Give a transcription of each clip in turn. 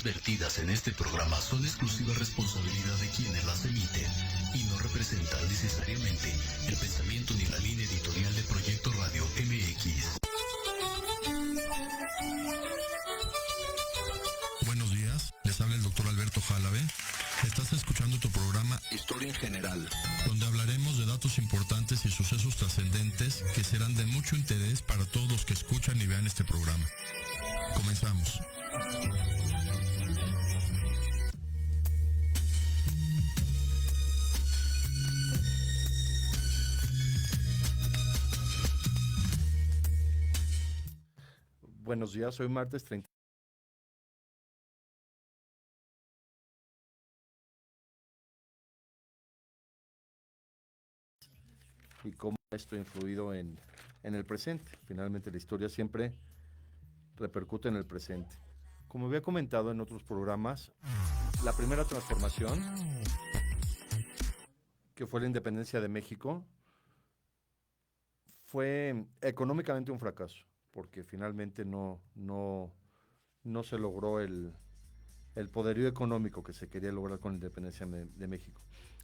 vertidas en este programa son exclusiva responsabilidad de quienes las emiten y no representan necesariamente el pensamiento ni la línea editorial de Proyecto Radio MX. Buenos días, les habla el doctor Alberto Jálave. Estás escuchando tu programa Historia en General, donde hablaremos de datos importantes y sucesos trascendentes que serán de mucho interés para todos los que escuchan y vean este programa. Comenzamos. Buenos días, hoy martes 30. Y cómo esto ha influido en el presente. Finalmente la historia siempre repercute en el presente. Como había comentado en otros programas, la primera transformación, que fue la independencia de México, fue económicamente un fracaso, porque finalmente no se logró el poderío económico que se quería lograr con la independencia de México.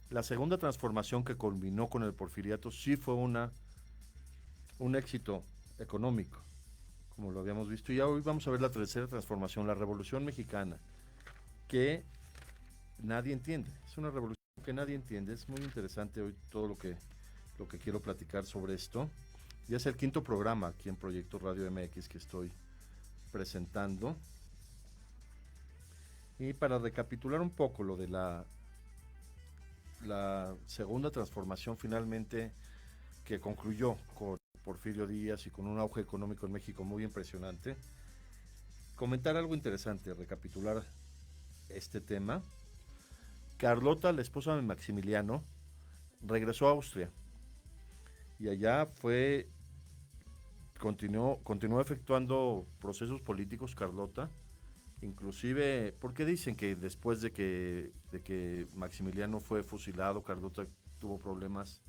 La segunda transformación, que culminó con el porfiriato, sí fue un éxito económico, como lo habíamos visto. Y ya hoy vamos a ver la tercera transformación, la Revolución Mexicana, que nadie entiende. Es una revolución que nadie entiende. Es muy interesante hoy todo lo que quiero platicar sobre esto. Ya es el quinto programa aquí en Proyecto Radio MX que estoy presentando. Y para recapitular un poco lo de la segunda transformación, finalmente, que concluyó con Porfirio Díaz y con un auge económico en México muy impresionante, comentar algo interesante, recapitular este tema. Carlota, la esposa de Maximiliano, regresó a Austria y allá continuó efectuando procesos políticos Carlota. Inclusive, porque dicen que después de que Maximiliano fue fusilado, Carlota tuvo problemas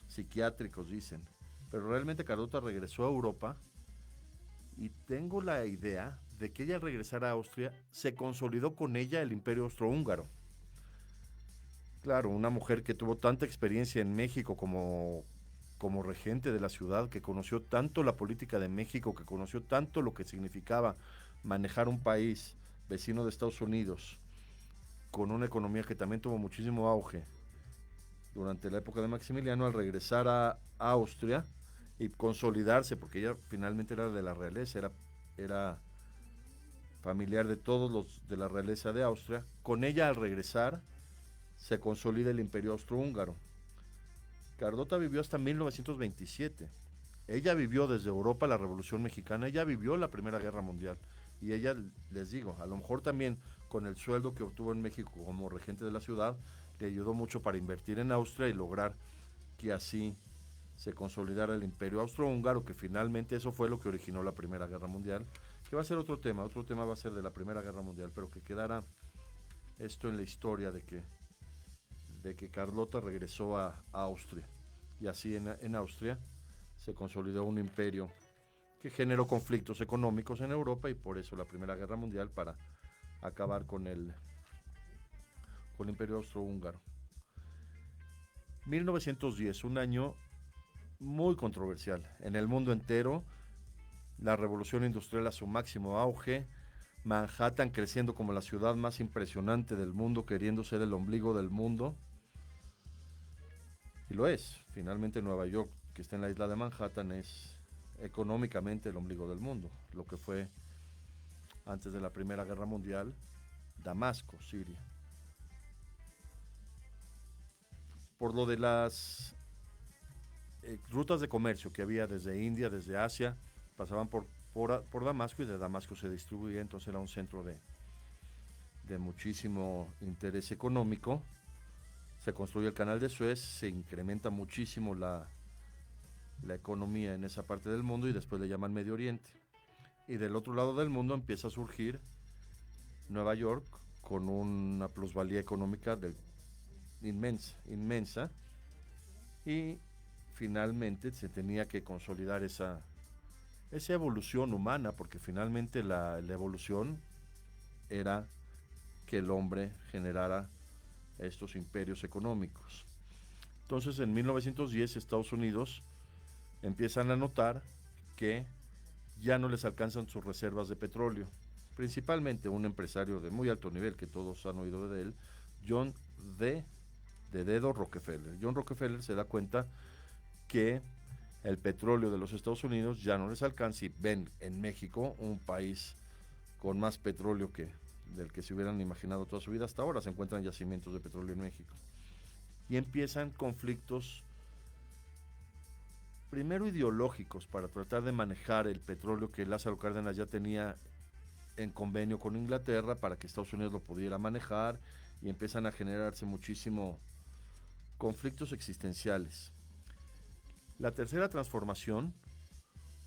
psiquiátricos, dicen. Pero realmente Carlota regresó a Europa y tengo la idea de que ella, al regresar a Austria, se consolidó con ella el Imperio Austrohúngaro. Claro, una mujer que tuvo tanta experiencia en México como regente de la ciudad, que conoció tanto la política de México, que conoció tanto lo que significaba manejar un país vecino de Estados Unidos, con una economía que también tuvo muchísimo auge durante la época de Maximiliano. Al regresar a Austria y consolidarse, porque ella finalmente era de la realeza, era familiar de todos los de la realeza de Austria, con ella, al regresar, se consolida el Imperio Austrohúngaro. Carlota vivió hasta 1927. Ella vivió desde Europa la Revolución Mexicana, ella vivió la Primera Guerra Mundial. Y ella, les digo, a lo mejor también con el sueldo que obtuvo en México como regente de la ciudad, le ayudó mucho para invertir en Austria y lograr que así se consolidara el Imperio Austrohúngaro, que finalmente eso fue lo que originó la Primera Guerra Mundial, que va a ser otro tema va a ser de la Primera Guerra Mundial, pero que quedara esto en la historia de que Carlota regresó a Austria, y así en Austria se consolidó un imperio que generó conflictos económicos en Europa, y por eso la Primera Guerra Mundial, para acabar con el Imperio Austrohúngaro. 1910, un año muy controversial en el mundo entero. La revolución industrial a su máximo auge, Manhattan creciendo como la ciudad más impresionante del mundo, queriendo ser el ombligo del mundo, y lo es. Finalmente Nueva York, que está en la isla de Manhattan, es económicamente el ombligo del mundo, lo que fue antes de la Primera Guerra Mundial Damasco, Siria. Por lo de las rutas de comercio que había desde India, desde Asia, pasaban por Damasco, y de Damasco se distribuía, entonces era un centro de muchísimo interés económico. Se construye el canal de Suez, se incrementa muchísimo la economía en esa parte del mundo, y después le llaman Medio Oriente. Y del otro lado del mundo empieza a surgir Nueva York con una plusvalía económica inmensa, y finalmente se tenía que consolidar esa evolución humana, porque finalmente la evolución era que el hombre generara estos imperios económicos. Entonces, en 1910, Estados Unidos empiezan a notar que ya no les alcanzan sus reservas de petróleo. Principalmente un empresario de muy alto nivel, que todos han oído de él, John D. de Dedo Rockefeller. John Rockefeller se da cuenta que el petróleo de los Estados Unidos ya no les alcanza, y ven en México un país con más petróleo del que se hubieran imaginado toda su vida. Hasta ahora se encuentran yacimientos de petróleo en México. Y empiezan conflictos, primero ideológicos, para tratar de manejar el petróleo que Lázaro Cárdenas ya tenía en convenio con Inglaterra para que Estados Unidos lo pudiera manejar, y empiezan a generarse muchísimo conflictos existenciales. La tercera transformación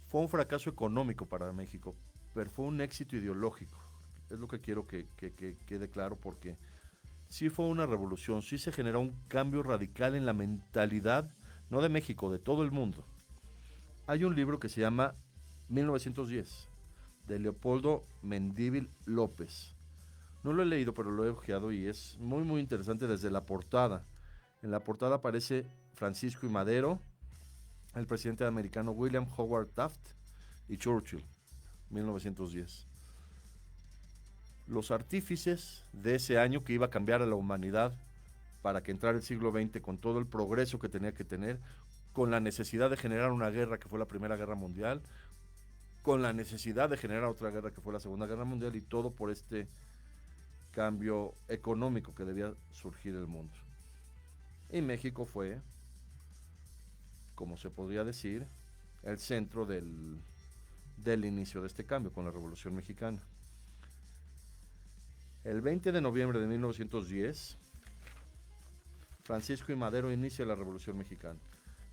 fue un fracaso económico para México, pero fue un éxito ideológico. Es lo que quiero que quede claro, porque sí fue una revolución, sí se generó un cambio radical en la mentalidad, no de México, de todo el mundo. Hay un libro que se llama 1910, de Leopoldo Mendívil López. No lo he leído, pero lo he ojeado y es muy, muy interesante desde la portada. En la portada aparece Francisco I. Madero, el presidente americano William Howard Taft y Churchill, 1910. Los artífices de ese año que iba a cambiar a la humanidad para que entrara el siglo XX con todo el progreso que tenía que tener, con la necesidad de generar una guerra que fue la Primera Guerra Mundial, con la necesidad de generar otra guerra que fue la Segunda Guerra Mundial, y todo por este cambio económico que debía surgir el mundo. Y México fue, como se podría decir, el centro del inicio de este cambio con la Revolución Mexicana. El 20 de noviembre de 1910, Francisco I. Madero inicia la Revolución Mexicana,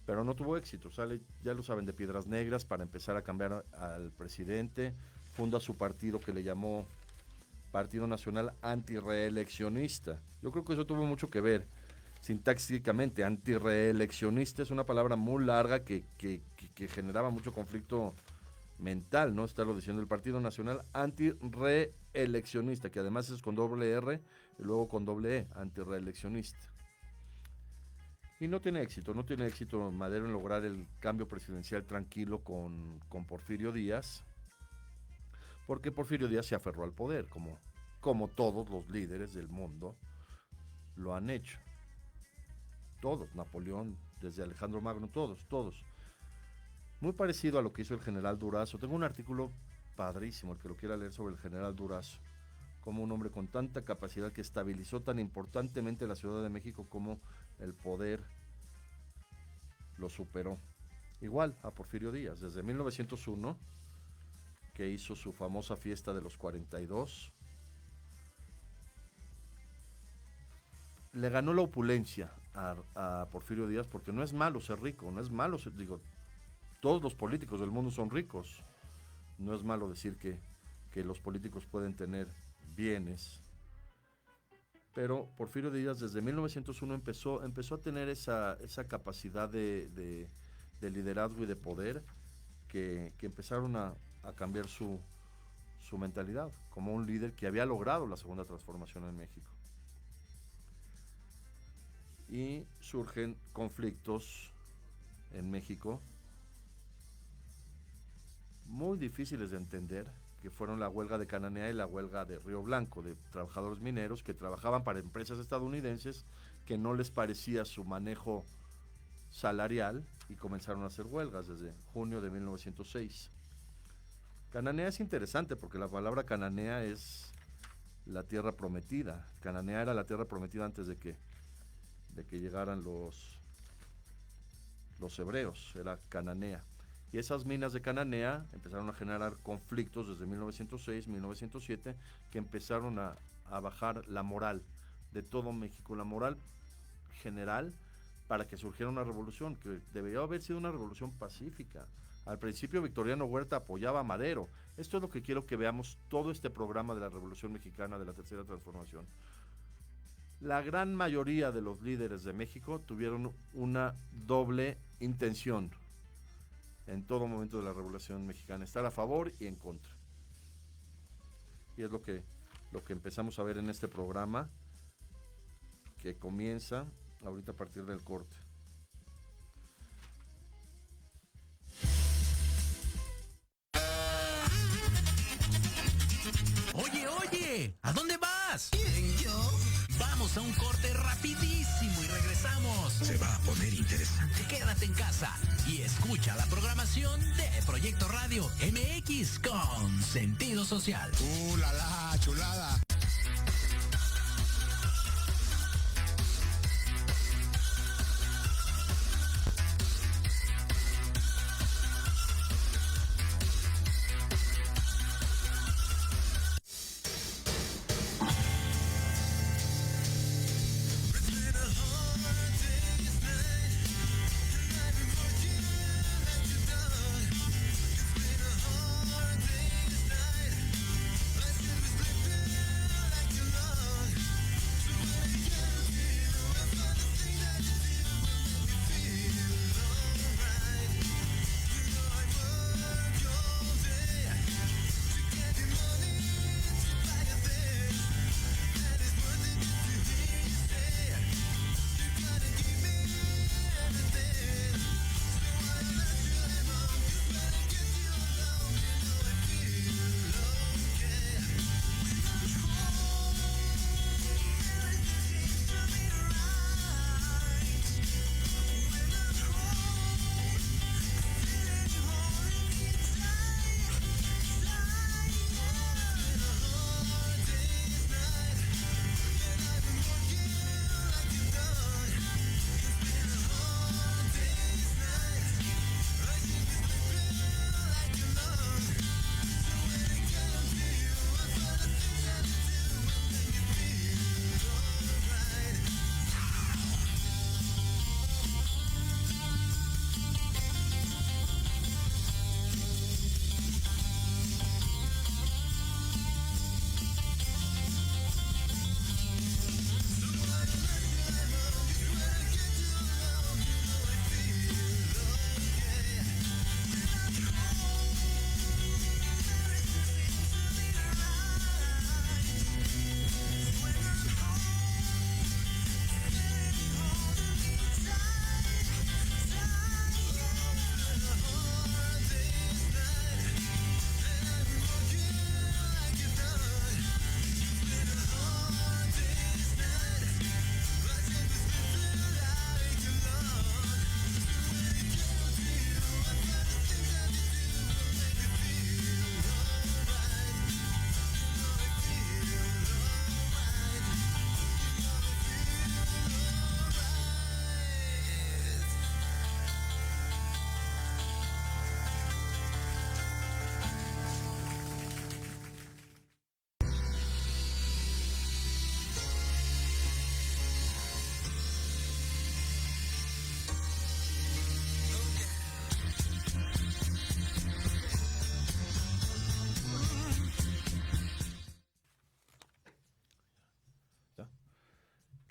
pero no tuvo éxito. Sale, ya lo saben, de Piedras Negras para empezar a cambiar al presidente, funda su partido que le llamó Partido Nacional Antireeleccionista. Yo creo que eso tuvo mucho que ver sintácticamente. Antireeleccionista es una palabra muy larga que generaba mucho conflicto mental, ¿no? Estarlo diciendo, el Partido Nacional Antireeleccionista, que además es con doble R y luego con doble E, antireeleccionista. Y no tiene éxito Madero en lograr el cambio presidencial tranquilo con Porfirio Díaz, porque Porfirio Díaz se aferró al poder, como todos los líderes del mundo lo han hecho. Todos, Napoleón, desde Alejandro Magno, todos. Muy parecido a lo que hizo el general Durazo. Tengo un artículo padrísimo, el que lo quiera leer, sobre el general Durazo, como un hombre con tanta capacidad que estabilizó tan importantemente la Ciudad de México, como el poder lo superó. Igual a Porfirio Díaz, desde 1901, que hizo su famosa fiesta de los 42, le ganó la opulencia a Porfirio Díaz, porque no es malo ser rico, no es malo ser, todos los políticos del mundo son ricos, no es malo decir que los políticos pueden tener bienes, pero Porfirio Díaz desde 1901 empezó a tener esa capacidad de liderazgo y de poder, que empezaron a cambiar su mentalidad, como un líder que había logrado la segunda transformación en México. Y surgen conflictos en México muy difíciles de entender, que fueron la huelga de Cananea y la huelga de Río Blanco, de trabajadores mineros que trabajaban para empresas estadounidenses que no les parecía su manejo salarial, y comenzaron a hacer huelgas desde junio de 1906. Cananea es interesante porque la palabra Cananea es la tierra prometida. Cananea era la tierra prometida antes de que llegaran los hebreos, era Cananea. Y esas minas de Cananea empezaron a generar conflictos desde 1906, 1907, que empezaron a bajar la moral de todo México, la moral general, para que surgiera una revolución, que debería haber sido una revolución pacífica. Al principio Victoriano Huerta apoyaba a Madero. Esto es lo que quiero que veamos todo este programa de la Revolución Mexicana, de la Tercera Transformación. La gran mayoría de los líderes de México tuvieron una doble intención en todo momento de la Revolución Mexicana: estar a favor y en contra. Y es lo que lo que empezamos a ver en este programa, que comienza ahorita a partir del corte. Oye, ¿a dónde vas? ¿Quién, yo? Vamos a un corte rapidísimo y regresamos. Se va a poner interesante. Quédate en casa y escucha la programación de Proyecto Radio MX con sentido social. La chulada.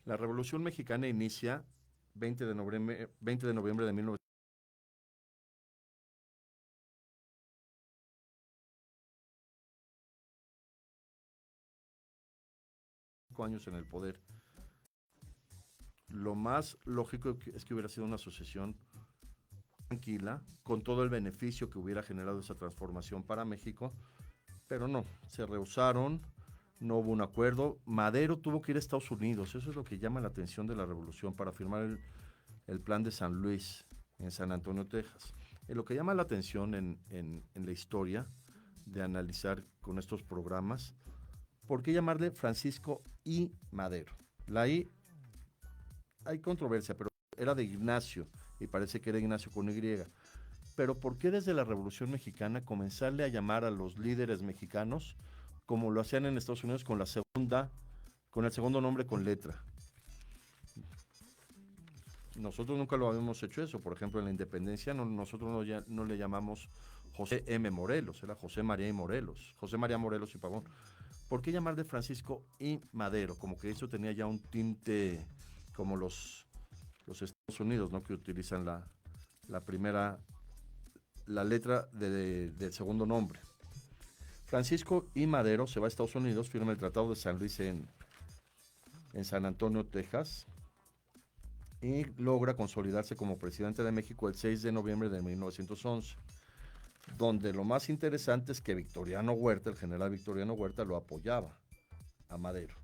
La Revolución Mexicana inicia 20 de noviembre de 1900. Años en el poder. Lo más lógico es que hubiera sido una asociación tranquila, con todo el beneficio que hubiera generado esa transformación para México, pero no, se rehusaron, no hubo un acuerdo. Madero tuvo que ir a Estados Unidos, eso es lo que llama la atención de la revolución, para firmar el plan de San Luis, en San Antonio, Texas. Lo que llama la atención en la historia de analizar con estos programas, ¿por qué llamarle Francisco I. Madero? La I, hay controversia, pero era de Ignacio, y parece que era Ignacio con Y. Pero ¿por qué desde la Revolución Mexicana comenzarle a llamar a los líderes mexicanos como lo hacían en Estados Unidos con el segundo nombre con letra? Nosotros nunca lo habíamos hecho eso. Por ejemplo, en la independencia nosotros no le llamamos José M. Morelos, era José María Morelos y Pavón. ¿Por qué llamar de Francisco I. Madero? Como que eso tenía ya un tinte como los Estados Unidos, ¿no? Que utilizan la letra del segundo nombre. Francisco I. Madero se va a Estados Unidos, firma el Tratado de San Luis en San Antonio, Texas, y logra consolidarse como presidente de México el 6 de noviembre de 1911, donde lo más interesante es que Victoriano Huerta, el general Victoriano Huerta, lo apoyaba a Madero,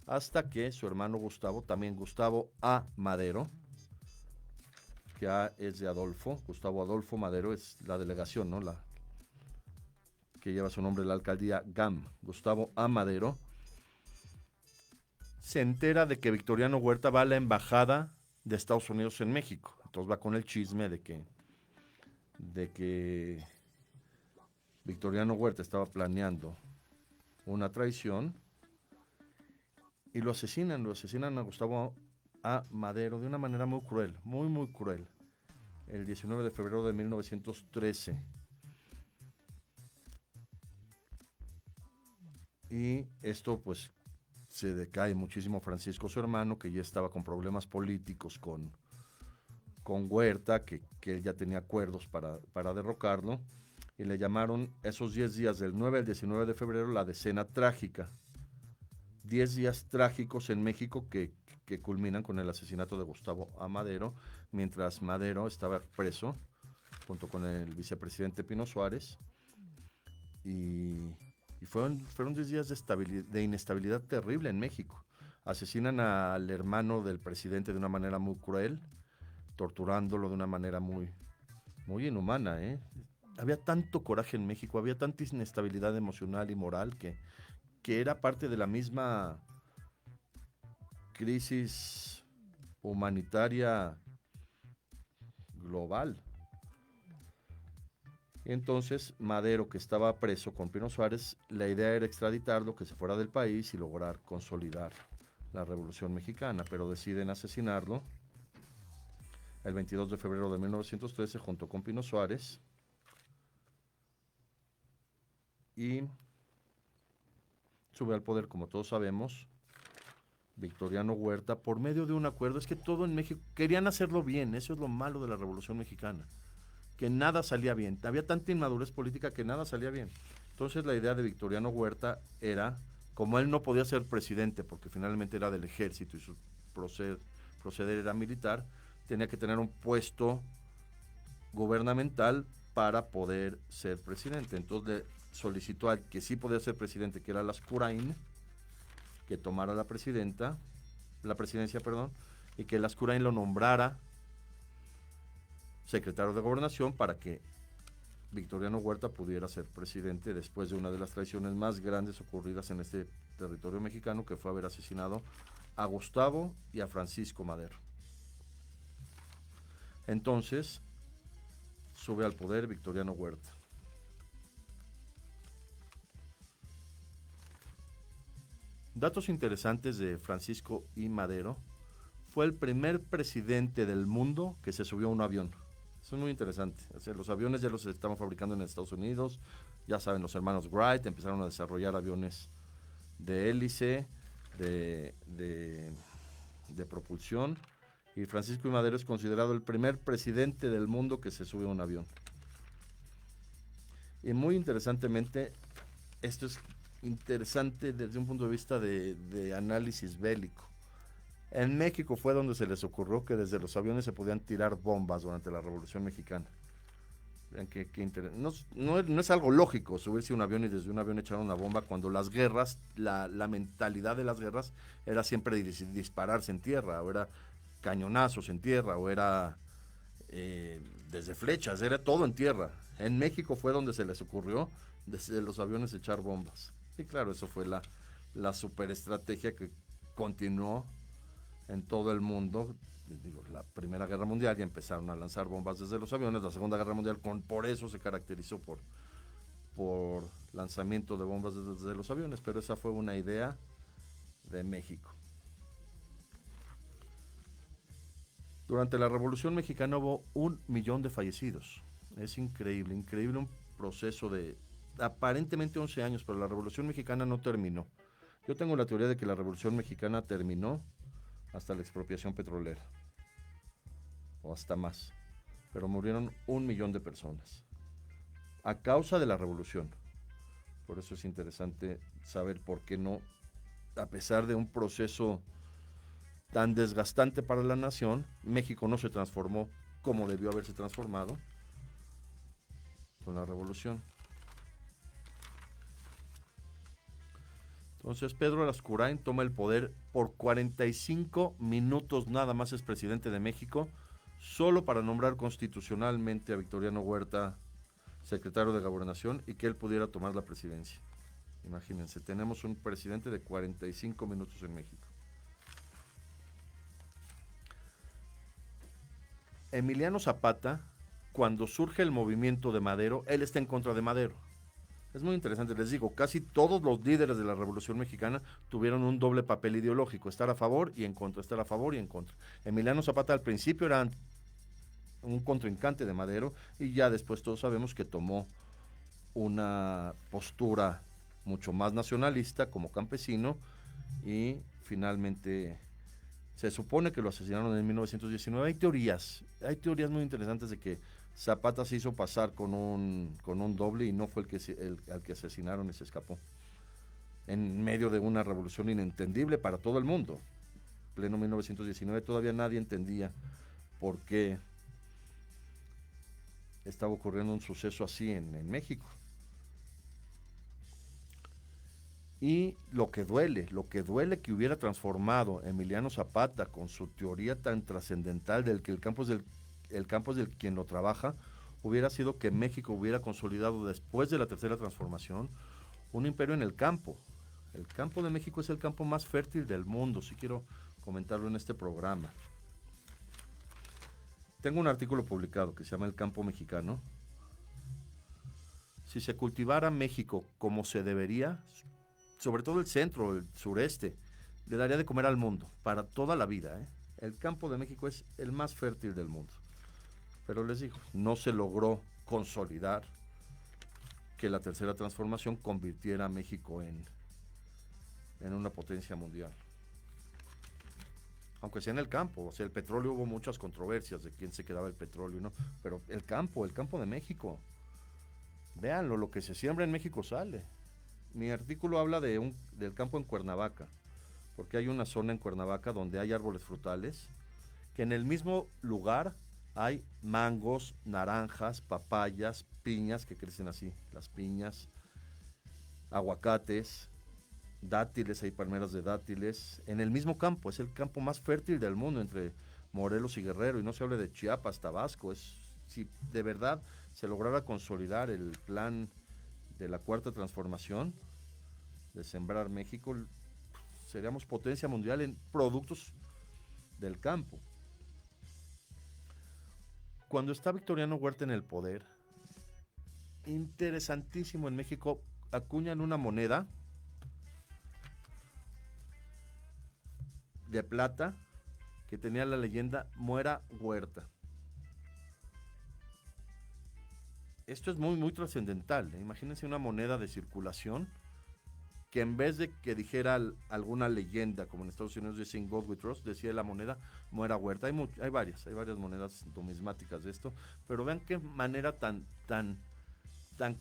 hasta que su hermano Gustavo, también Gustavo A. Madero, que A es de Adolfo, Gustavo Adolfo Madero es la delegación, ¿no? La que lleva su nombre la alcaldía GAM, Gustavo A. Madero, se entera de que Victoriano Huerta va a la embajada de Estados Unidos en México. Entonces va con el chisme de que Victoriano Huerta estaba planeando una traición y lo asesinan a Gustavo A. Madero de una manera muy cruel, muy, muy cruel, el 19 de febrero de 1913. Y esto pues se decae muchísimo Francisco, su hermano, que ya estaba con problemas políticos con Huerta, que él ya tenía acuerdos para derrocarlo, y le llamaron esos 10 días del 9 al 19 de febrero la decena trágica. 10 días trágicos en México que culminan con el asesinato de Gustavo A. Madero, mientras Madero estaba preso, junto con el vicepresidente Pino Suárez, y fueron 10 días de inestabilidad terrible en México. Asesinan al hermano del presidente de una manera muy cruel, torturándolo de una manera muy, muy inhumana, ¿eh? Había tanto coraje en México, había tanta inestabilidad emocional y moral que era parte de la misma crisis humanitaria global. Entonces, Madero, que estaba preso con Pino Suárez, la idea era extraditarlo, que se fuera del país y lograr consolidar la Revolución Mexicana, pero deciden asesinarlo el 22 de febrero de 1913 junto con Pino Suárez, y sube al poder, como todos sabemos, Victoriano Huerta, por medio de un acuerdo. Es que todo en México querían hacerlo bien, eso es lo malo de la Revolución Mexicana, que nada salía bien, había tanta inmadurez política que nada salía bien. Entonces la idea de Victoriano Huerta era, como él no podía ser presidente porque finalmente era del ejército y su proceder era militar, tenía que tener un puesto gubernamental para poder ser presidente. Entonces le solicitó al que sí podía ser presidente, que era Lascurain, que tomara la presidencia, y que Lascurain lo nombrara secretario de Gobernación para que Victoriano Huerta pudiera ser presidente después de una de las traiciones más grandes ocurridas en este territorio mexicano, que fue haber asesinado a Gustavo y a Francisco Madero. Entonces, sube al poder Victoriano Huerta. Datos interesantes de Francisco I. Madero: fue el primer presidente del mundo que se subió a un avión. Eso es muy interesante. O sea, los aviones ya los estaban fabricando en Estados Unidos. Ya saben, los hermanos Wright empezaron a desarrollar aviones de hélice, de propulsión. Y Francisco I. Madero es considerado el primer presidente del mundo que se sube a un avión. Y muy interesantemente, esto es interesante desde un punto de vista de análisis bélico. En México fue donde se les ocurrió que desde los aviones se podían tirar bombas durante la Revolución Mexicana. Vean qué no es algo lógico subirse a un avión y desde un avión echar una bomba, cuando las guerras, la mentalidad de las guerras era siempre dispararse en tierra, o era cañonazos en tierra, o era desde flechas, era todo en tierra. En México fue donde se les ocurrió desde los aviones echar bombas. Y claro, eso fue la superestrategia que continuó en todo el mundo. Digo, la Primera Guerra Mundial ya empezaron a lanzar bombas desde los aviones. La Segunda Guerra Mundial por eso se caracterizó por lanzamiento de bombas desde los aviones, pero esa fue una idea de México. Durante la Revolución Mexicana hubo 1 millón de fallecidos. Es increíble un proceso de aparentemente 11 años, pero la Revolución Mexicana no terminó. Yo tengo la teoría de que la Revolución Mexicana terminó hasta la expropiación petrolera, o hasta más, pero murieron 1 millón de personas a causa de la revolución, Por eso es interesante saber por qué no, a pesar de un proceso tan desgastante para la nación, México no se transformó como debió haberse transformado con la revolución. Entonces Pedro Lascurain toma el poder por 45 minutos nada más, es presidente de México, solo para nombrar constitucionalmente a Victoriano Huerta secretario de Gobernación y que él pudiera tomar la presidencia. Imagínense, tenemos un presidente de 45 minutos en México. Emiliano Zapata, cuando surge el movimiento de Madero, él está en contra de Madero. Es muy interesante, les digo, casi todos los líderes de la Revolución Mexicana tuvieron un doble papel ideológico, estar a favor y en contra, estar a favor y en contra. Emiliano Zapata al principio era un contrincante de Madero y ya después todos sabemos que tomó una postura mucho más nacionalista como campesino y finalmente se supone que lo asesinaron en 1919. Hay teorías muy interesantes de que Zapata se hizo pasar con un doble y no fue al que asesinaron y se escapó. En medio de una revolución inentendible para todo el mundo. Pleno 1919 todavía nadie entendía por qué estaba ocurriendo un suceso así en México. Y lo que duele que hubiera transformado Emiliano Zapata con su teoría tan trascendental del que el campo es del quien lo trabaja, hubiera sido que México hubiera consolidado después de la tercera transformación un imperio en el campo. El campo de México es el campo más fértil del mundo, si quiero comentarlo en este programa. Tengo un artículo publicado que se llama El Campo Mexicano. Si se cultivara México como se debería, sobre todo el centro, el sureste, le daría de comer al mundo, para toda la vida, ¿eh? El campo de México es el más fértil del mundo. Pero les digo, no se logró consolidar que la tercera transformación convirtiera a México en una potencia mundial. Aunque sea en el campo, o sea, el petróleo hubo muchas controversias de quién se quedaba el petróleo, ¿no? Pero el campo de México, véanlo, lo que se siembra en México sale. Mi artículo habla del campo en Cuernavaca, porque hay una zona en Cuernavaca donde hay árboles frutales, que en el mismo lugar hay mangos, naranjas, papayas, piñas que crecen así, las piñas, aguacates, dátiles, hay palmeras de dátiles, en el mismo campo, es el campo más fértil del mundo entre Morelos y Guerrero, y no se hable de Chiapas, Tabasco, si de verdad se lograra consolidar el plan de la cuarta transformación, de sembrar México, seríamos potencia mundial en productos del campo. Cuando está Victoriano Huerta en el poder, interesantísimo, en México acuñan una moneda de plata que tenía la leyenda Muera Huerta. Esto es muy, muy trascendental, ¿eh? Imagínense una moneda de circulación que en vez de que dijera alguna leyenda, como en Estados Unidos dice In God We Trust, decía la moneda Muera Huerta. Hay varias monedas numismáticas de esto, pero vean qué manera tan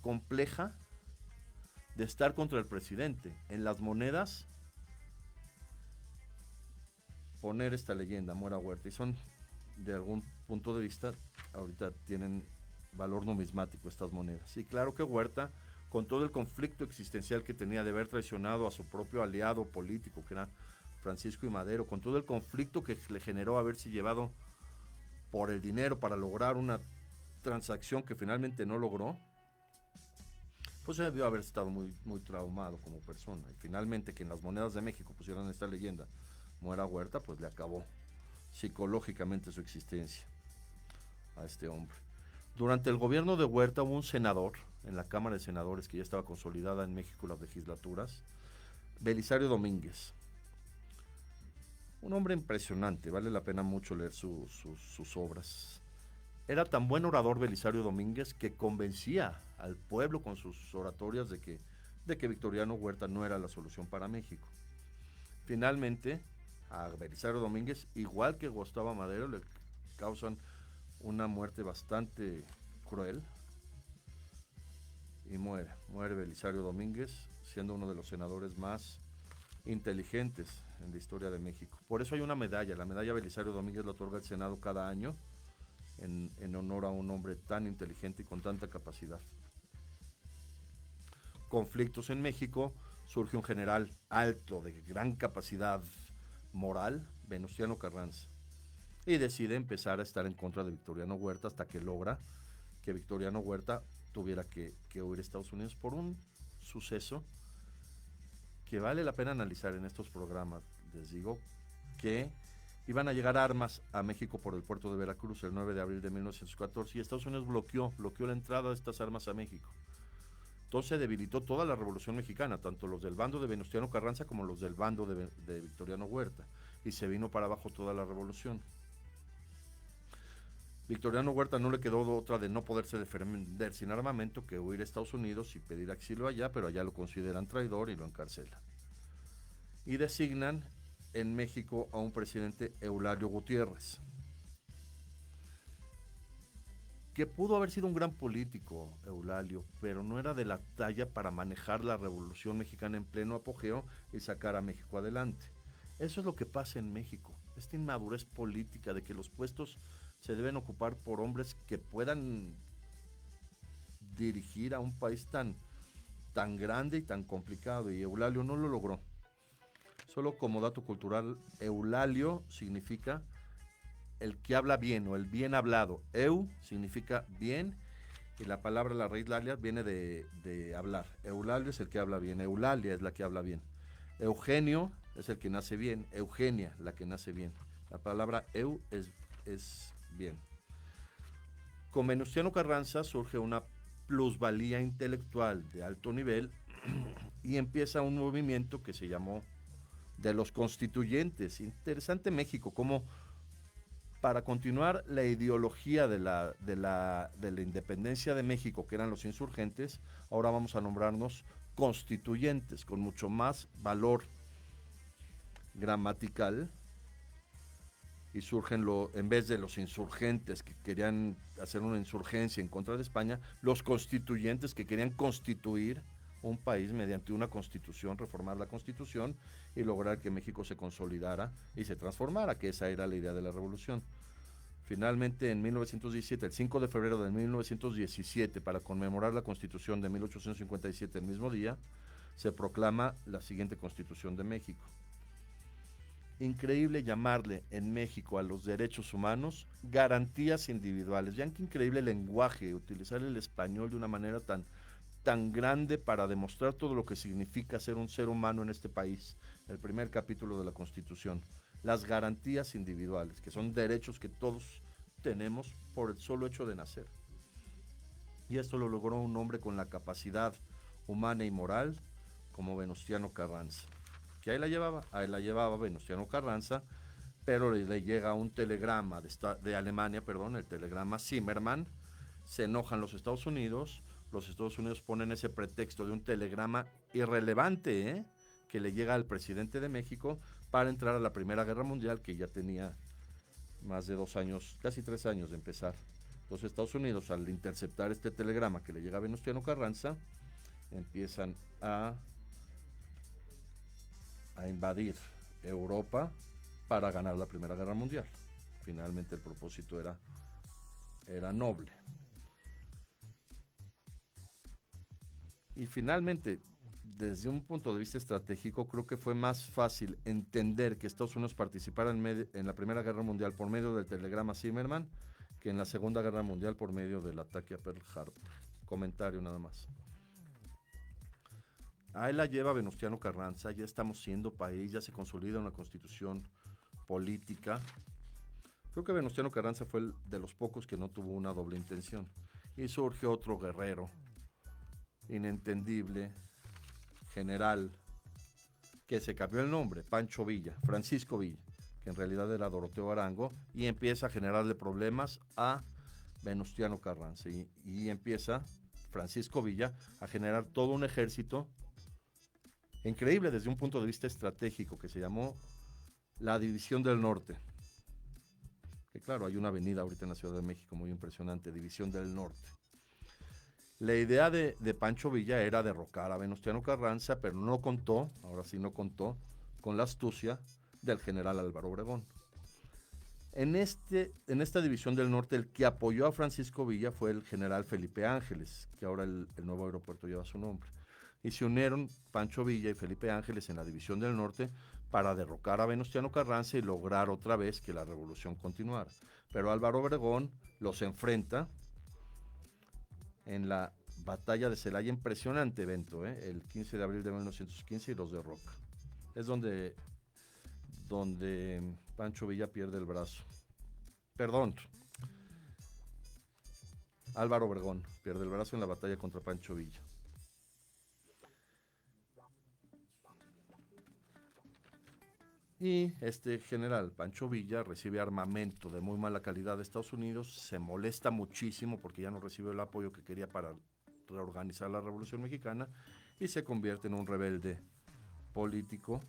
compleja de estar contra el presidente. En las monedas poner esta leyenda, Muera Huerta, y son, de algún punto de vista, ahorita tienen valor numismático estas monedas. Y claro que Huerta, con todo el conflicto existencial que tenía de haber traicionado a su propio aliado político, que era Francisco I. Madero, con todo el conflicto que le generó haberse llevado por el dinero para lograr una transacción que finalmente no logró, pues debió haber estado muy, muy traumado como persona. Y finalmente que en las monedas de México pusieran esta leyenda, Muera Huerta, pues le acabó psicológicamente su existencia a este hombre. Durante el gobierno de Huerta hubo un senador en la Cámara de Senadores, que ya estaba consolidada en México las legislaturas, Belisario Domínguez. Un hombre impresionante, vale la pena mucho leer sus obras. Era tan buen orador Belisario Domínguez que convencía al pueblo con sus oratorias de que Victoriano Huerta no era la solución para México. Finalmente, a Belisario Domínguez, igual que Gustavo Madero, le causan una muerte bastante cruel. y muere. Muere Belisario Domínguez, siendo uno de los senadores más inteligentes en la historia de México. Por eso hay una medalla, la medalla Belisario Domínguez la otorga el Senado cada año en honor a un hombre tan inteligente y con tanta capacidad. Conflictos en México, surge un general alto, de gran capacidad moral, Venustiano Carranza, y decide empezar a estar en contra de Victoriano Huerta hasta que logra que Victoriano Huerta tuviera que huir a Estados Unidos por un suceso que vale la pena analizar en estos programas. Les digo que iban a llegar armas a México por el puerto de Veracruz el 9 de abril de 1914 y Estados Unidos bloqueó la entrada de estas armas a México. Entonces debilitó toda la Revolución Mexicana, tanto los del bando de Venustiano Carranza como los del bando de Victoriano Huerta, y se vino para abajo toda la revolución. Victoriano Huerta no le quedó otra de no poderse defender sin armamento que huir a Estados Unidos y pedir auxilio allá, pero allá lo consideran traidor y lo encarcelan. Y designan en México a un presidente, Eulalio Gutiérrez, que pudo haber sido un gran político, Eulalio, pero no era de la talla para manejar la Revolución Mexicana en pleno apogeo y sacar a México adelante. Eso es lo que pasa en México, esta inmadurez política de que los puestos se deben ocupar por hombres que puedan dirigir a un país tan grande y tan complicado, y Eulalio no lo logró. Solo como dato cultural, Eulalio significa el que habla bien o el bien hablado. Eu significa bien y la palabra, la raíz lalia, viene de hablar. Eulalio es el que habla bien, Eulalia es la que habla bien. Eugenio es el que nace bien, Eugenia la que nace bien. La palabra eu es bien. Con Venustiano Carranza surge una plusvalía intelectual de alto nivel y empieza un movimiento que se llamó de los constituyentes. Interesante México, como para continuar la ideología de la independencia de México, que eran los insurgentes, ahora vamos a nombrarnos constituyentes, con mucho más valor gramatical, y surgen en vez de los insurgentes que querían hacer una insurgencia en contra de España, los constituyentes que querían constituir un país mediante una constitución, reformar la constitución y lograr que México se consolidara y se transformara, que esa era la idea de la revolución. Finalmente, en 1917, el 5 de febrero de 1917, para conmemorar la constitución de 1857, el mismo día, se proclama la siguiente Constitución de México. Increíble llamarle en México a los derechos humanos garantías individuales. Vean qué increíble lenguaje, utilizar el español de una manera tan grande para demostrar todo lo que significa ser un ser humano en este país. El primer capítulo de la Constitución. Las garantías individuales, que son derechos que todos tenemos por el solo hecho de nacer. Y esto lo logró un hombre con la capacidad humana y moral como Venustiano Carranza. Que ahí la llevaba Venustiano Carranza, pero le llega un telegrama de Alemania, el telegrama Zimmermann. Se enojan los Estados Unidos ponen ese pretexto de un telegrama irrelevante, que le llega al presidente de México para entrar a la Primera Guerra Mundial, que ya tenía más de 2 años, casi 3 años de empezar. Los Estados Unidos, al interceptar este telegrama que le llega a Venustiano Carranza, empiezan a invadir Europa para ganar la Primera Guerra Mundial. Finalmente el propósito era noble. Y finalmente, desde un punto de vista estratégico, creo que fue más fácil entender que Estados Unidos participara en la Primera Guerra Mundial por medio del telegrama Zimmermann que en la Segunda Guerra Mundial por medio del ataque a Pearl Harbor. Comentario nada más. Ahí la lleva Venustiano Carranza, ya estamos siendo país, ya se consolida una constitución política. Creo que Venustiano Carranza fue de los pocos que no tuvo una doble intención. Y surge otro guerrero, inentendible, general, que se cambió el nombre, Pancho Villa, Francisco Villa, que en realidad era Doroteo Arango, y empieza a generarle problemas a Venustiano Carranza. Y empieza Francisco Villa a generar todo un ejército increíble desde un punto de vista estratégico que se llamó la División del Norte. Que claro, hay una avenida ahorita en la Ciudad de México muy impresionante, División del Norte. La idea de Pancho Villa era derrocar a Venustiano Carranza, pero no contó, ahora sí no contó, con la astucia del general Álvaro Obregón. En esta división del norte, el que apoyó a Francisco Villa fue el general Felipe Ángeles, que ahora el nuevo aeropuerto lleva su nombre. Y se unieron Pancho Villa y Felipe Ángeles en la división del norte para derrocar a Venustiano Carranza y lograr otra vez que la revolución continuara. Pero Álvaro Obregón los enfrenta en la batalla de Celaya, impresionante evento, el 15 de abril de 1915, y los derroca. Es donde Pancho Villa pierde el brazo. Perdón, Álvaro Obregón pierde el brazo en la batalla contra Pancho Villa. Y este general, Pancho Villa, recibe armamento de muy mala calidad de Estados Unidos, se molesta muchísimo porque ya no recibe el apoyo que quería para reorganizar la Revolución Mexicana y se convierte en un rebelde político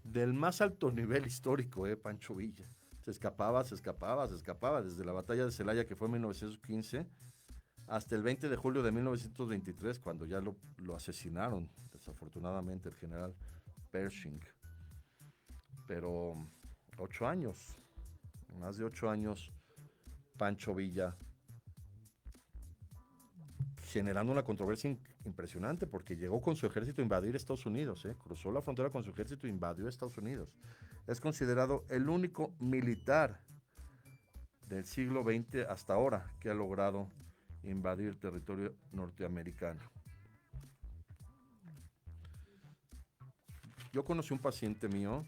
del más alto nivel histórico, Pancho Villa. Se escapaba, desde la batalla de Celaya, que fue en 1915, hasta el 20 de julio de 1923, cuando ya lo asesinaron, desafortunadamente, el general Pershing. Pero 8 años, más de 8 años, Pancho Villa, generando una controversia impresionante, porque llegó con su ejército a invadir Estados Unidos, cruzó la frontera con su ejército e invadió Estados Unidos. Es considerado el único militar del siglo XX hasta ahora que ha logrado invadir el territorio norteamericano. Yo conocí un paciente mío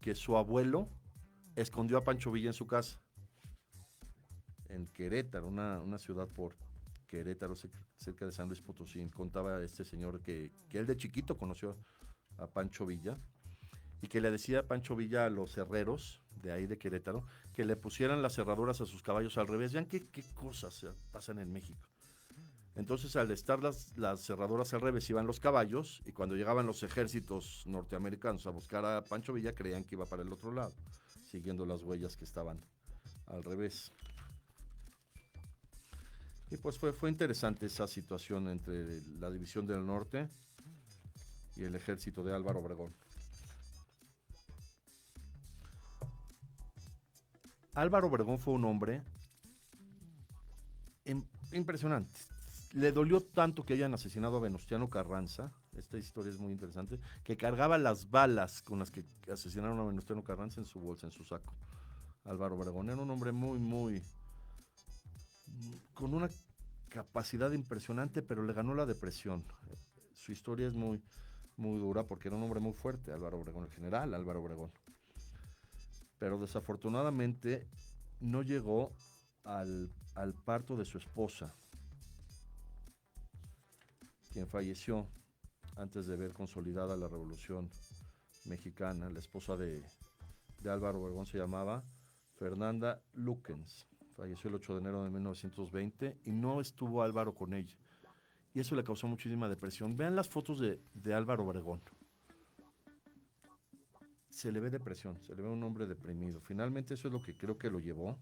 que su abuelo escondió a Pancho Villa en su casa, en Querétaro, una ciudad por Querétaro, cerca de San Luis Potosí. Contaba este señor que él de chiquito conoció a Pancho Villa y que le decía a Pancho Villa a los herreros de ahí de Querétaro que le pusieran las cerraduras a sus caballos al revés. Vean qué cosas pasan en México. Entonces, al estar las cerraduras al revés, iban los caballos, y cuando llegaban los ejércitos norteamericanos a buscar a Pancho Villa, creían que iba para el otro lado, siguiendo las huellas que estaban al revés. Y pues fue interesante esa situación entre la división del norte y el ejército de Álvaro Obregón. Álvaro Obregón fue un hombre impresionante. Le dolió tanto que hayan asesinado a Venustiano Carranza, esta historia es muy interesante, que cargaba las balas con las que asesinaron a Venustiano Carranza en su bolsa, en su saco. Álvaro Obregón era un hombre con una capacidad impresionante, pero le ganó la depresión. Su historia es muy dura porque era un hombre muy fuerte, Álvaro Obregón, el general Álvaro Obregón. Pero desafortunadamente no llegó al parto de su esposa, quien falleció antes de ver consolidada la Revolución Mexicana. La esposa de Álvaro Obregón se llamaba Fernanda Lukens. Falleció el 8 de enero de 1920 y no estuvo Álvaro con ella. Y eso le causó muchísima depresión. Vean las fotos de Álvaro Obregón. Se le ve depresión, se le ve un hombre deprimido. Finalmente eso es lo que creo que lo llevó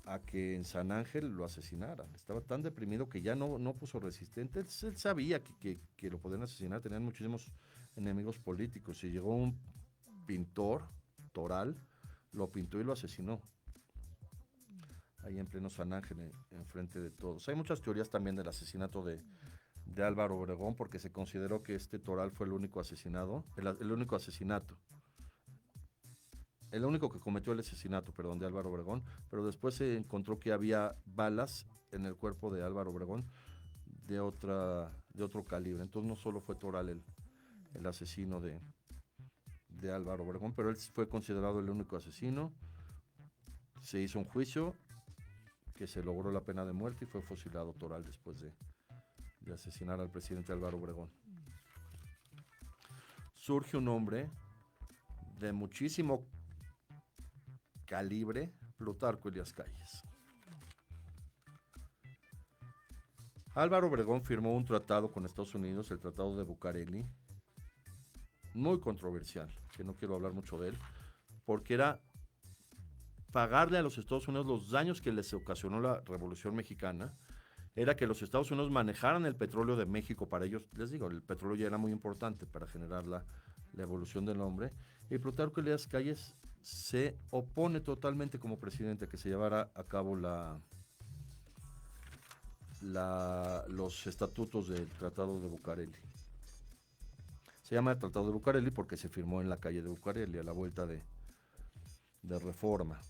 a que en San Ángel lo asesinaran. Estaba tan deprimido que ya no puso resistente. Él sabía que lo podían asesinar, tenían muchísimos enemigos políticos. Y llegó un pintor, Toral, lo pintó y lo asesinó. Ahí en pleno San Ángel, enfrente de todos. Hay muchas teorías también del asesinato de Álvaro Obregón, porque se consideró que este Toral fue el único asesinato, el único que cometió el asesinato, de Álvaro Obregón, pero después se encontró que había balas en el cuerpo de Álvaro Obregón de otro calibre. Entonces no solo fue Toral el asesino de Álvaro Obregón, pero él fue considerado el único asesino. Se hizo un juicio que se logró la pena de muerte y fue fusilado Toral después de asesinar al presidente Álvaro Obregón. Surge un hombre de muchísimo calibre, Plutarco Elías Calles. Álvaro Obregón firmó un tratado con Estados Unidos, el Tratado de Bucareli, muy controversial, que no quiero hablar mucho de él, porque era pagarle a los Estados Unidos los daños que les ocasionó la Revolución Mexicana era que los Estados Unidos manejaran el petróleo de México para ellos. Les digo, el petróleo ya era muy importante para generar la evolución del hombre. Y Plutarco Elías Calles se opone totalmente como presidente a que se llevara a cabo los estatutos del Tratado de Bucareli. Se llama el Tratado de Bucareli porque se firmó en la calle de Bucareli, a la vuelta de Reforma.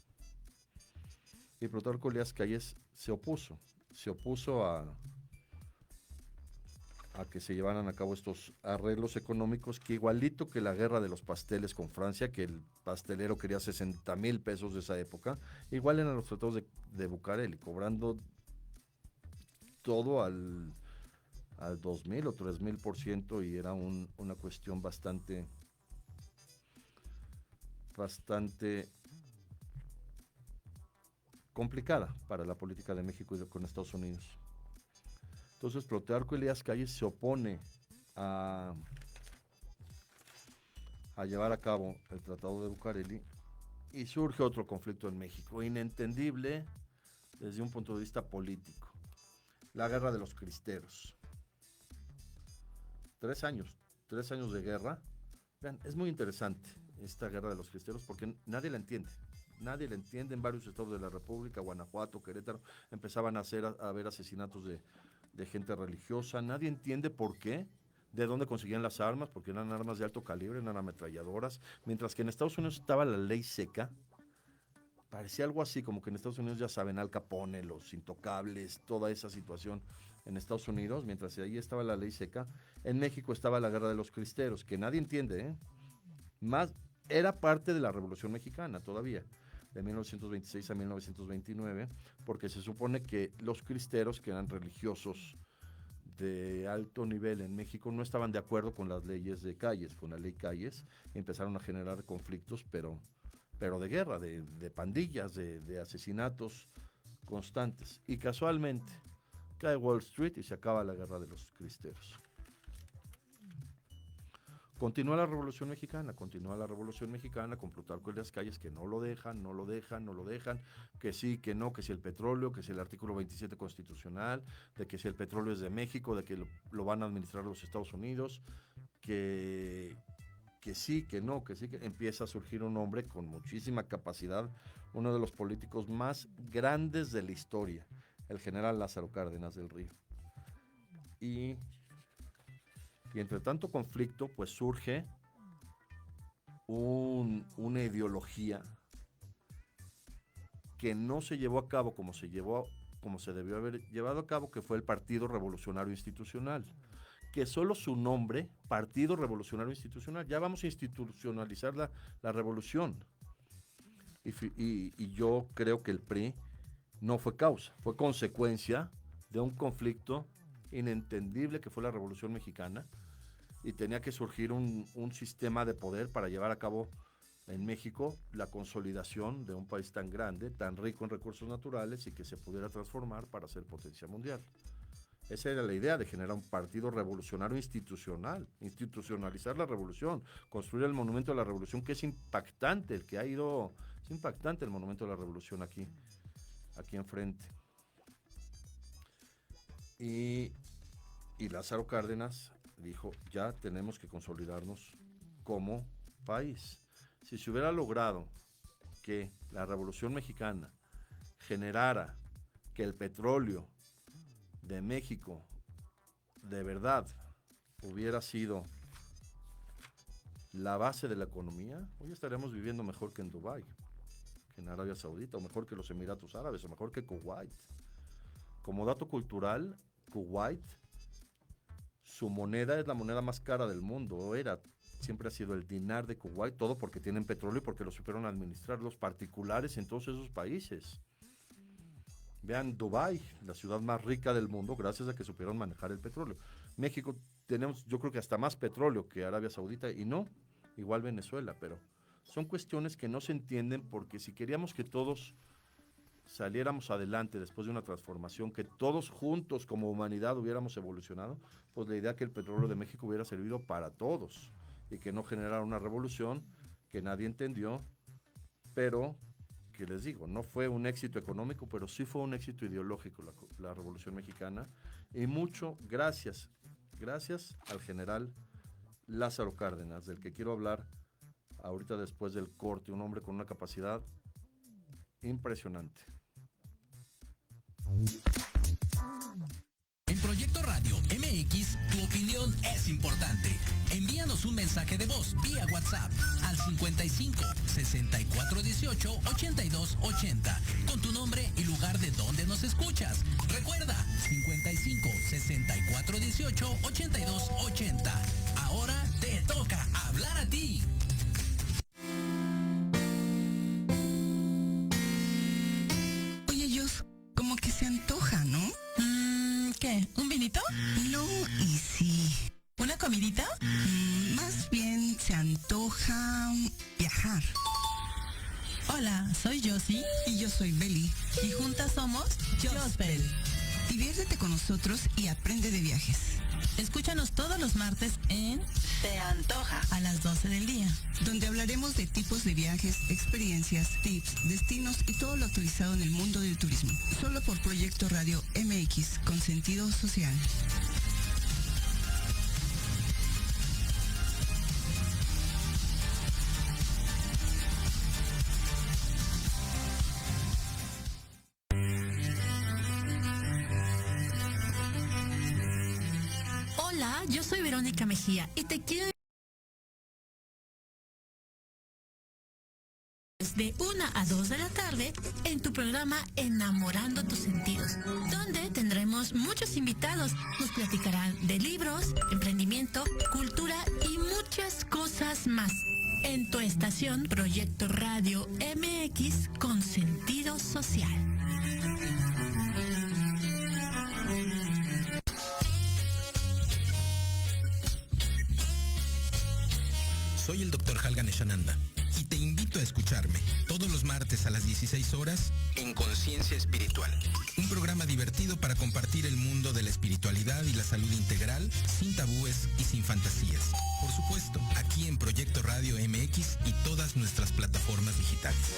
Y Plutarco Elías Calles se opuso a que se llevaran a cabo estos arreglos económicos, que igualito que la guerra de los pasteles con Francia, que el pastelero quería 60,000 pesos de esa época, igual eran los tratados de Bucareli, cobrando todo al 2,000 o 3,000%, y era una cuestión bastante complicada para la política de México y con Estados Unidos. Entonces Plutarco Elías Calles se opone a llevar a cabo el Tratado de Bucareli, y surge otro conflicto en México, inentendible desde un punto de vista político: la guerra de los cristeros. 3 años de guerra. Vean, es muy interesante esta guerra de los cristeros porque nadie la entiende. Nadie la entiende. En varios estados de la República, Guanajuato, Querétaro, empezaban a haber asesinatos de gente religiosa. Nadie entiende por qué, de dónde conseguían las armas, porque eran armas de alto calibre, eran ametralladoras. Mientras que en Estados Unidos estaba la ley seca. Parecía algo así, como que en Estados Unidos, ya saben, Al Capone, los intocables, toda esa situación en Estados Unidos, mientras ahí estaba la ley seca. En México estaba la guerra de los cristeros, que nadie entiende, ¿eh? Más, era parte de la Revolución Mexicana todavía, de 1926 a 1929, porque se supone que los cristeros, que eran religiosos de alto nivel en México, no estaban de acuerdo con las leyes de Calles, con la ley Calles, y empezaron a generar conflictos, pero de guerra, de pandillas, de asesinatos constantes. Y casualmente cae Wall Street y se acaba la guerra de los cristeros. Continúa la Revolución Mexicana con Plutarco Elías Calles, que no lo dejan, que sí, que no, que si el petróleo, que si el artículo 27 constitucional, de que si el petróleo es de México, de que lo van a administrar los Estados Unidos, que sí, que no, que sí, que empieza a surgir un hombre con muchísima capacidad, uno de los políticos más grandes de la historia, el general Lázaro Cárdenas del Río. Y entre tanto conflicto, pues surge una ideología que no se llevó a cabo como se debió haber llevado a cabo, que fue el Partido Revolucionario Institucional, que solo su nombre, Partido Revolucionario Institucional, ya vamos a institucionalizar la revolución. Y yo creo que el PRI no fue causa, fue consecuencia de un conflicto inentendible que fue la Revolución Mexicana, y tenía que surgir un sistema de poder para llevar a cabo en México la consolidación de un país tan grande, tan rico en recursos naturales, y que se pudiera transformar para ser potencia mundial. Esa era la idea, de generar un partido revolucionario institucional, institucionalizar la revolución, construir el monumento de la revolución, que es impactante, es impactante el monumento de la revolución aquí enfrente. Y Lázaro Cárdenas dijo, ya tenemos que consolidarnos como país. Si se hubiera logrado que la Revolución Mexicana generara que el petróleo de México de verdad hubiera sido la base de la economía, hoy estaríamos viviendo mejor que en Dubái, que en Arabia Saudita, o mejor que los Emiratos Árabes, o mejor que Kuwait. Como dato cultural, Kuwait, su moneda es la moneda más cara del mundo, siempre ha sido el dinar de Kuwait, todo porque tienen petróleo y porque lo supieron administrar los particulares en todos esos países. Vean Dubái, la ciudad más rica del mundo, gracias a que supieron manejar el petróleo. México tenemos, yo creo que hasta más petróleo que Arabia Saudita, y no, igual Venezuela, pero son cuestiones que no se entienden, porque si queríamos que todos saliéramos adelante después de una transformación, que todos juntos como humanidad hubiéramos evolucionado, pues la idea que el petróleo de México hubiera servido para todos y que no generara una revolución que nadie entendió, pero que les digo, no fue un éxito económico, pero sí fue un éxito ideológico la Revolución Mexicana, y mucho gracias al general Lázaro Cárdenas, del que quiero hablar ahorita después del corte, un hombre con una capacidad impresionante. En Proyecto Radio MX, tu opinión es importante. Envíanos un mensaje de voz vía WhatsApp al 55 64 18 82 80 con tu nombre y lugar de donde nos escuchas. Recuerda, 55 64 18 82 80. Ahora te toca hablar a ti. Oye, Jos, como que se antoja, ¿no? ¿Qué? ¿Un vinito? No, y sí. ¿Una comidita? Más bien se antoja viajar. Hola, soy Josie. Y yo soy Beli. Y juntas somos Jospel. Diviértete con nosotros y aprende de viajes. Escúchanos todos los martes en Se Antoja, a las 12 del día, donde hablaremos de tipos de viajes, experiencias, tips, destinos y todo lo actualizado en el mundo del turismo. Solo por Proyecto Radio MX, con sentido social. Hola, yo soy Verónica Mejía y te quiero de 1 a 2 de la tarde en tu programa Enamorando tus sentidos, donde tendremos muchos invitados. Nos platicarán de libros, emprendimiento, cultura y muchas cosas más. En tu estación Proyecto Radio MX con sentido social. Soy el Dr. Halgan Eshananda y te invito a escucharme todos los martes a las 16 horas en Conciencia Espiritual. Un programa divertido para compartir el mundo de la espiritualidad y la salud integral sin tabúes y sin fantasías. Por supuesto, aquí en Proyecto Radio MX y todas nuestras plataformas digitales.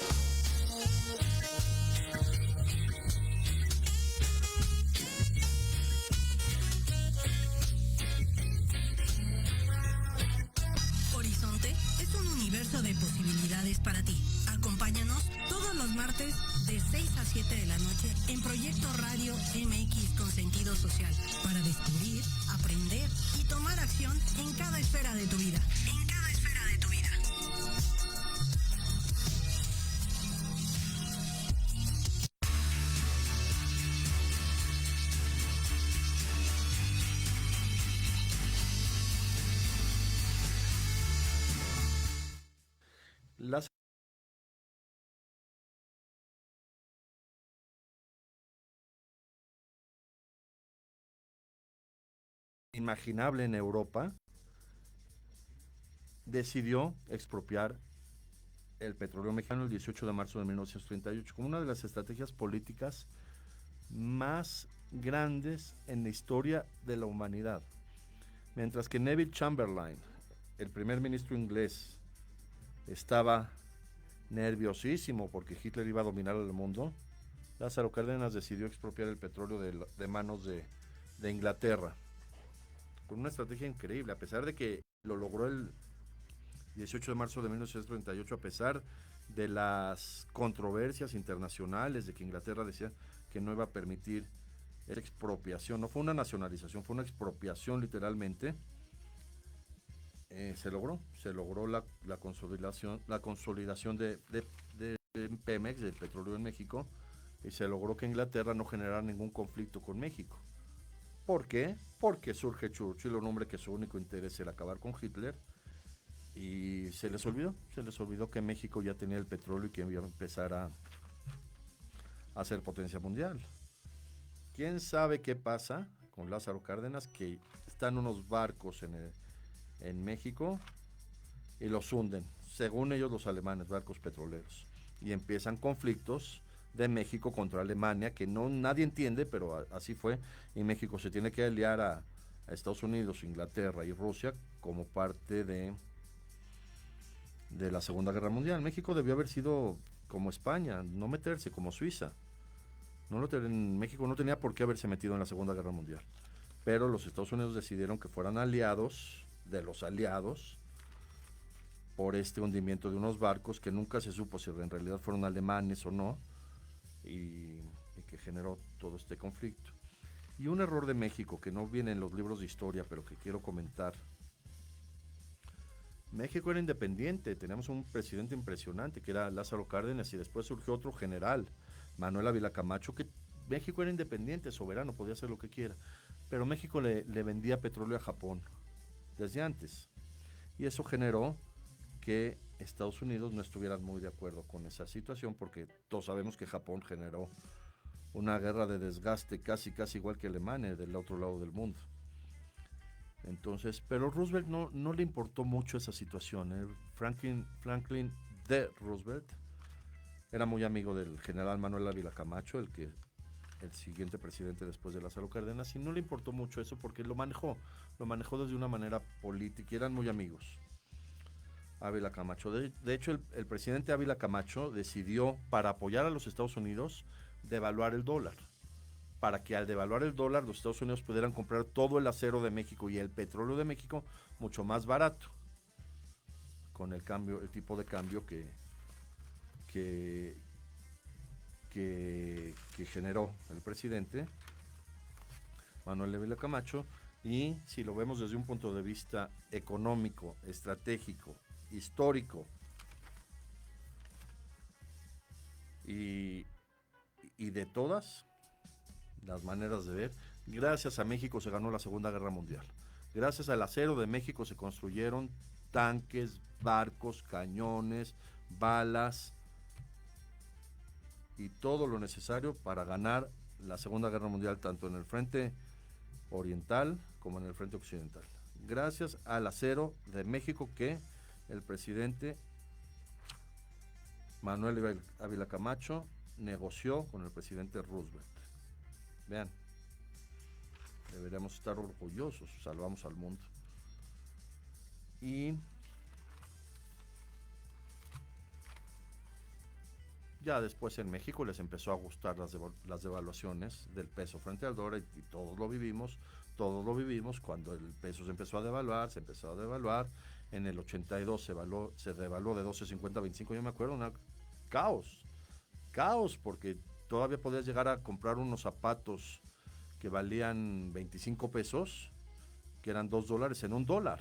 De posibilidades para ti. Acompáñanos todos los martes de 6 a 7 de la noche en Proyecto Radio MX con sentido social para descubrir, aprender y tomar acción en cada esfera de tu vida. En cada esfera de tu vida. Las imaginable en Europa decidió expropiar el petróleo mexicano el 18 de marzo de 1938 como una de las estrategias políticas más grandes en la historia de la humanidad. Mientras que Neville Chamberlain, el primer ministro inglés, estaba nerviosísimo porque Hitler iba a dominar el mundo, Lázaro Cárdenas decidió expropiar el petróleo de manos de Inglaterra, con una estrategia increíble, a pesar de que lo logró el 18 de marzo de 1938, a pesar de las controversias internacionales, de que Inglaterra decía que no iba a permitir esa expropiación. No fue una nacionalización, fue una expropiación literalmente. Se logró la consolidación de Pemex, del petróleo en México, y se logró que Inglaterra no generara ningún conflicto con México. ¿Por qué? Porque surge Churchill, un hombre que su único interés era acabar con Hitler, y se les olvidó que México ya tenía el petróleo y que iba a empezar a ser potencia mundial. ¿Quién sabe qué pasa con Lázaro Cárdenas? Que están unos barcos en México y los hunden, según ellos los alemanes, barcos petroleros, y empiezan conflictos de México contra Alemania que nadie entiende, pero así fue, y México se tiene que aliar a Estados Unidos, Inglaterra y Rusia como parte de la Segunda Guerra Mundial. México debió haber sido como España, no meterse, como Suiza. México no tenía por qué haberse metido en la Segunda Guerra Mundial. Pero los Estados Unidos decidieron que fueran aliados de los aliados por este hundimiento de unos barcos que nunca se supo si en realidad fueron alemanes o no, y que generó todo este conflicto. Y un error de México que no viene en los libros de historia, pero que quiero comentar. México era independiente, teníamos un presidente impresionante que era Lázaro Cárdenas, y después surgió otro general, Manuel Ávila Camacho, que México era independiente, soberano, podía hacer lo que quiera, pero México le vendía petróleo a Japón desde antes, y eso generó que Estados Unidos no estuvieran muy de acuerdo con esa situación, porque todos sabemos que Japón generó una guerra de desgaste casi igual que Alemania del otro lado del mundo. Entonces, pero Roosevelt no le importó mucho esa situación. Franklin D. Roosevelt era muy amigo del general Manuel Ávila Camacho, el siguiente presidente después de Lázaro Cárdenas, y no le importó mucho eso porque lo manejó desde una manera política, y eran muy amigos. Ávila Camacho. De hecho, el presidente Ávila Camacho decidió, para apoyar a los Estados Unidos, devaluar el dólar, para que al devaluar el dólar los Estados Unidos pudieran comprar todo el acero de México y el petróleo de México mucho más barato, con el tipo de cambio que generó el presidente Manuel Ávila Camacho. Y si lo vemos desde un punto de vista económico, estratégico, histórico y de todas las maneras de ver, gracias a México se ganó la Segunda Guerra Mundial. Gracias al acero de México se construyeron tanques, barcos, cañones, balas y todo lo necesario para ganar la Segunda Guerra Mundial, tanto en el frente oriental como en el frente occidental. Gracias al acero de México que el presidente Manuel Ávila Camacho negoció con el presidente Roosevelt. Vean, deberíamos estar orgullosos, salvamos al mundo. Y ya después en México les empezó a gustar las devaluaciones del peso frente al dólar, y todos lo vivimos cuando el peso se empezó a devaluar. En el 82 se devaluó de 12.50 a 25, yo me acuerdo, caos, porque todavía podías llegar a comprar unos zapatos que valían 25 pesos, que eran $2 en $1.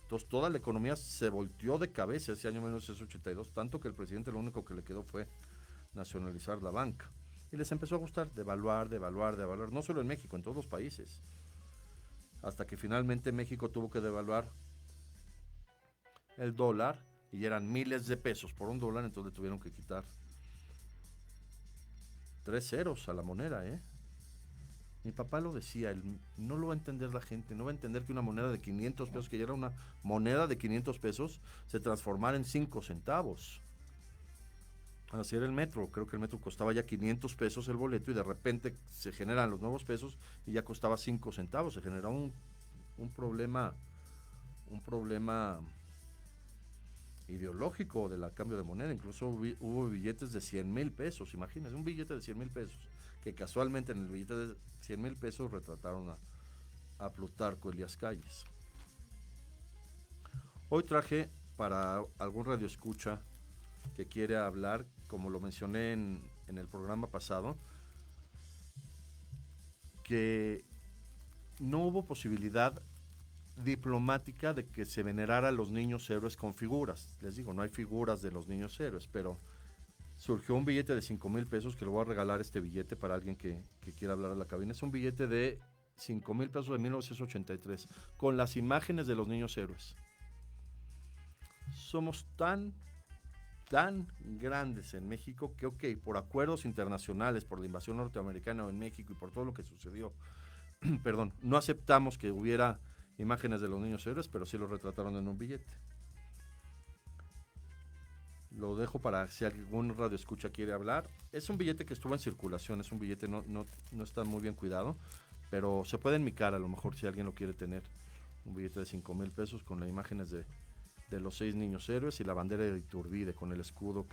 Entonces toda la economía se volteó de cabeza ese año 1982, tanto que el presidente lo único que le quedó fue nacionalizar la banca. Y les empezó a gustar devaluar, no solo en México, en todos los países. Hasta que finalmente México tuvo que devaluar el dólar, y eran miles de pesos por $1, entonces le tuvieron que quitar 3 ceros a la moneda, Mi papá lo decía, no lo va a entender la gente, no va a entender que una moneda de 500 pesos, que ya era una moneda de 500 pesos, se transformara en 5 centavos. Así era el metro, creo que el metro costaba ya 500 pesos el boleto, y de repente se generan los nuevos pesos y ya costaba 5 centavos, se generó un problema ideológico del cambio de moneda. Incluso hubo billetes de 100,000 pesos, imagínense, un billete de 100,000 pesos, que casualmente en el billete de 100,000 pesos retrataron a Plutarco Elías Calles. Hoy traje para algún radioescucha que quiere hablar, como lo mencioné en el programa pasado, que no hubo posibilidad diplomática de que se venerara a los niños héroes con figuras. Les digo, no hay figuras de los niños héroes, pero surgió un billete de 5,000 pesos, que le voy a regalar este billete para alguien que quiera hablar a la cabina. Es un billete de 5,000 pesos de 1983, con las imágenes de los niños héroes. Somos tan grandes en México que, por acuerdos internacionales, por la invasión norteamericana en México y por todo lo que sucedió, perdón, no aceptamos que hubiera imágenes de los niños héroes, pero sí los retrataron en un billete. Lo dejo para si algún radioescucha quiere hablar. Es un billete que estuvo en circulación, es un billete no está muy bien cuidado, pero se puede enmicar a lo mejor si alguien lo quiere tener. Un billete de 5,000 pesos con las imágenes de los 6 niños héroes y la bandera de Iturbide con el escudo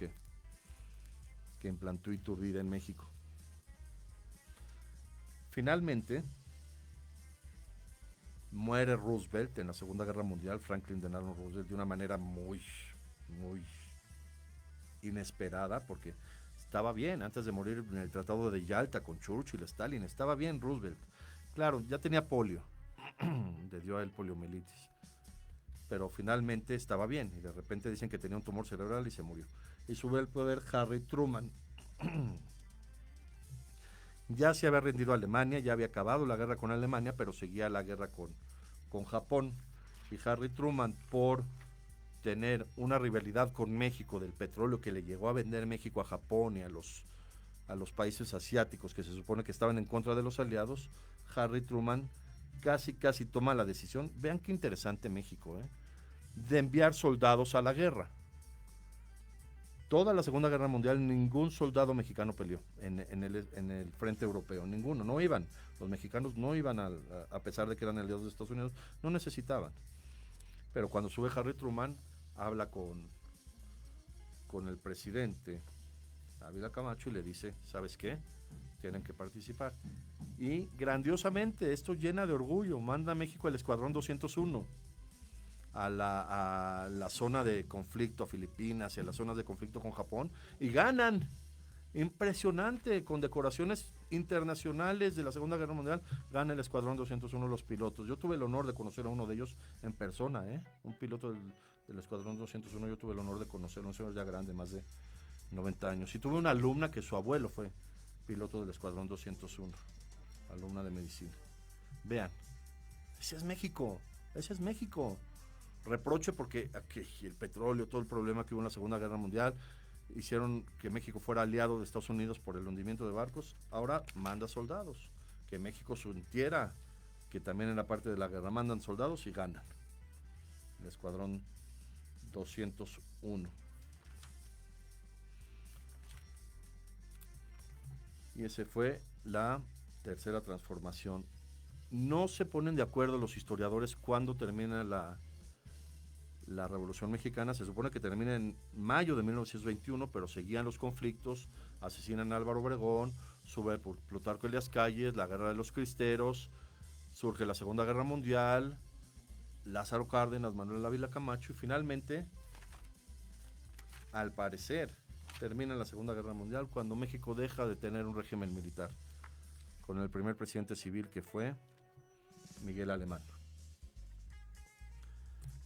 que implantó Iturbide en México. Finalmente, muere Roosevelt en la Segunda Guerra Mundial, Franklin Delano Roosevelt, de una manera muy inesperada, porque estaba bien, antes de morir en el Tratado de Yalta con Churchill, Stalin, estaba bien Roosevelt. Claro, ya tenía polio, le dio a él poliomielitis, pero finalmente estaba bien, y de repente dicen que tenía un tumor cerebral y se murió. Y sube al poder Harry Truman. Ya se había rendido a Alemania, ya había acabado la guerra con Alemania, pero seguía la guerra con Japón. Y Harry Truman, por tener una rivalidad con México del petróleo que le llegó a vender México a Japón y a los países asiáticos que se supone que estaban en contra de los aliados, Harry Truman casi toma la decisión, vean qué interesante México, de enviar soldados a la guerra. Toda la Segunda Guerra Mundial ningún soldado mexicano peleó en el frente europeo, ninguno, no iban, los mexicanos no iban a pesar de que eran aliados de Estados Unidos, no necesitaban. Pero cuando sube Harry Truman, habla con el presidente Ávila Camacho y le dice, ¿sabes qué? Tienen que participar. Y grandiosamente, esto llena de orgullo, manda a México el Escuadrón 201 a la zona de conflicto, a Filipinas y a las zonas de conflicto con Japón, y ganan. Impresionante, con decoraciones internacionales de la Segunda Guerra Mundial, gana el Escuadrón 201 los pilotos. Yo tuve el honor de conocer a uno de ellos en persona, un piloto del Escuadrón 201, yo tuve el honor de conocer, un señor ya grande, más de 90 años. Y tuve una alumna que su abuelo fue piloto del Escuadrón 201, alumna de medicina. Vean, ese es México. Reproche porque el petróleo, todo el problema que hubo en la Segunda Guerra Mundial, hicieron que México fuera aliado de Estados Unidos por el hundimiento de barcos. Ahora manda soldados, que México sintiera que también en la parte de la guerra mandan soldados y ganan. El Escuadrón 201. Y esa fue la tercera transformación. No se ponen de acuerdo los historiadores cuándo termina la Revolución Mexicana. Se supone que termina en mayo de 1921, pero seguían los conflictos, asesinan a Álvaro Obregón, sube Plutarco Elías Calles, la Guerra de los Cristeros, surge la Segunda Guerra Mundial, Lázaro Cárdenas, Manuel Ávila Camacho, y finalmente, al parecer, termina la Segunda Guerra Mundial cuando México deja de tener un régimen militar, con el primer presidente civil que fue Miguel Alemán.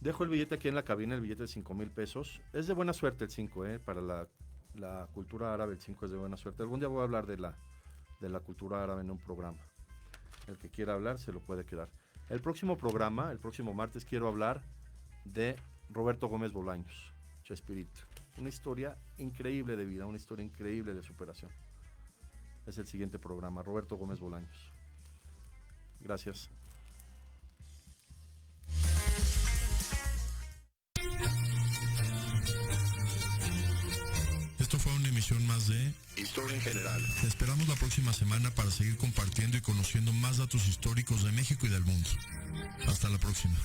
Dejo el billete aquí en la cabina, el billete de 5,000 pesos. Es de buena suerte el 5, para la cultura árabe el 5 es de buena suerte. Algún día voy a hablar de la cultura árabe en un programa. El que quiera hablar se lo puede quedar. El próximo programa, el próximo martes, quiero hablar de Roberto Gómez Bolaños, Chespirito. Una historia increíble de vida, una historia increíble de superación. Es el siguiente programa, Roberto Gómez Bolaños. Gracias. Esto fue una emisión más de Historia en General. Te esperamos la próxima semana para seguir compartiendo y conociendo más datos históricos de México y del mundo. Hasta la próxima.